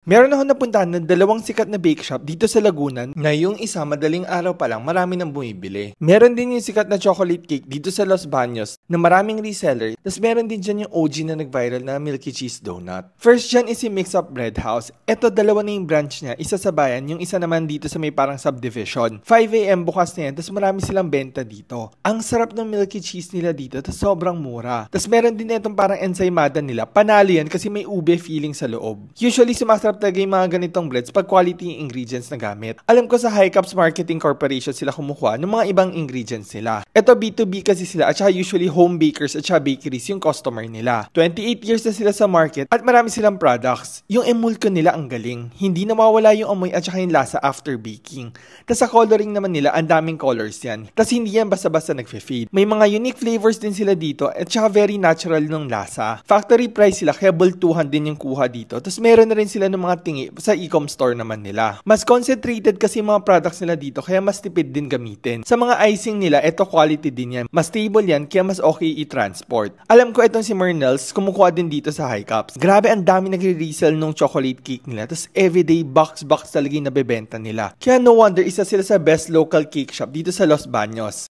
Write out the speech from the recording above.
Meron ako napuntahan ng dalawang sikat na bake shop dito sa Laguna na yung isa madaling araw pa lang marami nang bumibili. Meron din yung sikat na chocolate cake dito sa Los Baños na maraming reseller. Tapos meron din dyan yung OG na nag-viral na Milky Cheese Donut. First dyan is si Mix Up Bread House. Eto dalawa na yung branch niya. Isa sa bayan, yung isa naman dito sa may parang subdivision. 5 AM bukas na yan, tapos marami silang benta dito. Ang sarap ng Milky Cheese nila dito, tapos sobrang mura. Tapos meron din itong parang ensaymada nila. Panalo yan kasi may ube feeling sa loob. Usually sumasarap talaga yung mga ganitong breads pag quality ingredients na gamit. Alam ko sa High Cups Marketing Corporation sila kumukuha ng mga ibang ingredients nila. Ito B2B kasi sila at saka usually home bakers at saka bakeries yung customer nila. 28 years na sila sa market at marami silang products. Yung emulsion nila ang galing. Hindi nawawala yung amoy at saka yung lasa after baking. Tapos sa coloring naman nila, ang daming colors yan. Tapos hindi yan basta-basta nagfe-fade. May mga unique flavors din sila dito at saka very natural ng lasa. Factory price sila kaya bultuhan din yung kuha dito. Tapos meron na rin sila ng mga tingi sa e-com store naman nila. Mas concentrated kasi mga products nila dito kaya mas tipid din gamitin. Sa mga icing nila, ito quality din yan. Mas stable yan kaya mas okay i-transport. Alam ko itong si Mernels, kumukuha din dito sa High Cups. Grabe ang dami nagre-resell nung chocolate cake nila. Tapos everyday box talaga yung nabebenta nila. Kaya no wonder isa sila sa best local cake shop dito sa Los Baños.